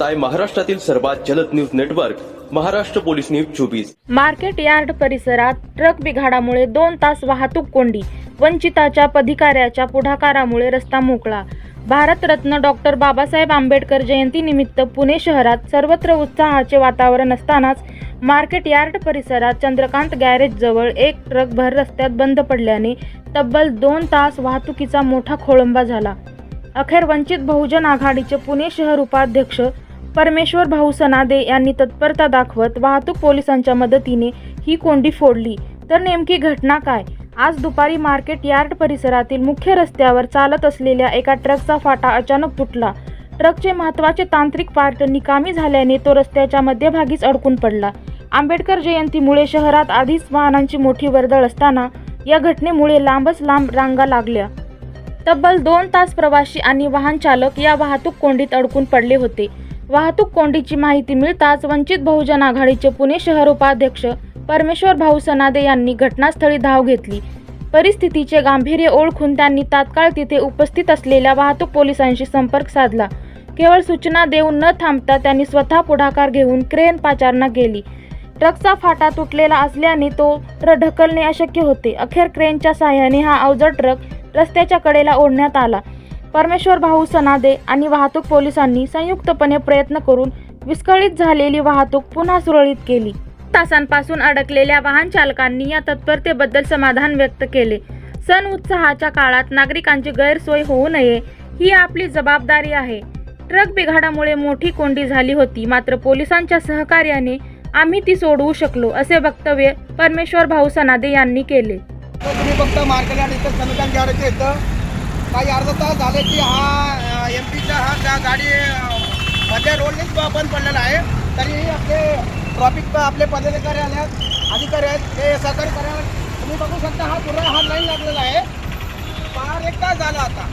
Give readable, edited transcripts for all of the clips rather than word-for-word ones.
आहे महाराष्ट्रातील सर्वात जलद news network Maharashtra police news 24। Market yard परिसरात ट्रक बिघाडामुळे 2 तास वाहतूक कोंडी। वंचिताच्या पदाधिकाऱ्याच्या पुढाकारामुळे रस्ता मोकळा। भारतरत्न डॉक्टर बाबासाहेब आंबेडकर जयंती निमित्त पुणे शहरात सर्वत्र उत्साहाचे वातावरण असतानाच मार्केट यार्ड परिसरात चंद्रकांत गॅरेज जवळ एक ट्रक भर रस्त्यात बंद पडल्याने तब्बल 2 तास वाहतुकीचा मोठा खोळंबा झाला। अखेर वंचित बहुजन आघाडीचे पुणे शहर उपाध्यक्ष परमेश्वर भाऊ सनादे यांनी तत्परता दाखवत वाहतूक पोलिसांच्या मदतीने ही कोंडी फोडली। तर नेमकी घटना काय? आज दुपारी मार्केट यार्ड परिसरातील मुख्य रस्त्यावर चालत असलेल्या एका ट्रकचा फाटा अचानक तुटला। ट्रकचे महत्त्वाचे तांत्रिक पार्ट निकामी झाल्याने तो रस्त्याच्या मध्यभागीच अडकून पडला। आंबेडकर जयंतीमुळे शहरात आधीच वाहनांची मोठी वर्दळ असताना या घटनेमुळे लांबच लांब रांगा लागल्या। तब्बल 2 तास प्रवासी आणि वाहन चालक या वाहतूक कोंडीत अडकून पडले होते। वाहतूक कोंडीची माहिती मिळताच वंचित बहुजन आघाडीचे पुणे शहर उपाध्यक्ष परमेश्वर भाऊ सनादे यांनी घटनास्थळी धाव घेतली। परिस्थितीचे गांभीर्य ओळखून त्यांनी तात्काळ तिथे उपस्थित असलेल्या वाहतूक पोलिसांशी संपर्क साधला। केवळ सूचना देऊन न थांबता त्यांनी स्वतः पुढाकार घेऊन क्रेन पाचारणा केली। ट्रकचा फाटा तुटलेला असल्याने तो ढकलणे अशक्य होते। अखेर क्रेनच्या साहाय्याने हा अवजड ट्रक रस्त्याच्या कडेला ओढण्यात आला। परमेश्वर भाऊ सनादे आणि वाहतूक पोलिसांनी संयुक्तपणे प्रयत्न करून विस्कळीत झालेली वाहतूक पुन्हा सुरळीत केली। तासांपासून अडकलेल्या वाहन चालकांनी या तत्परतेबद्दल समाधान व्यक्त केले। सण उत्साहाच्या काळात नागरिकांची गैरसोय होऊ नये ही आपली जबाबदारी आहे। ट्रक बिघाडामुळे मोठी कोंडी झाली होती, मात्र पोलिसांच्या सहकार्याने आम्ही ती सोडवू शकलो, असे वक्तव्य परमेश्वर भाऊ सनादे यांनी केले। तुम्ही फक्त मार्केट यार्ड इथं चंद्रकांत गॅरेज इथं काही अर्धा तास झाले की हा एमपीचा हा गाडी मध्ये रोडनेच बंद पडलेला आहे। तरीही आपले ट्रॉफिक आपले पदाधिकारी आले अधिकारी आहेत ते सहकार्य करायला तुम्ही बघू शकता। हा पूर्ण हा लाईन लागलेला आहे। फार 1 तास झाला आता,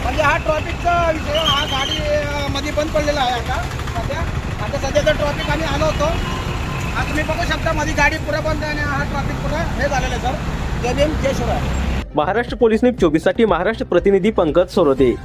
म्हणजे हा ट्रॉफिकचा विषय हा गाडी मध्ये बंद पडलेला आहे। आता सध्याचं ट्रॉफिक आम्ही आलो होतो। हा तुम्ही बघू शकता मध्ये गाडी पुढे बंद आहे आणि हा ट्रॉफिक पुढे हे झालेलं आहे। सर जय भीम जय शिवराय। महाराष्ट्र पोलीस न्यूज 24 साठी महाराष्ट्र प्रतिनिधी पंकज सोरोदे।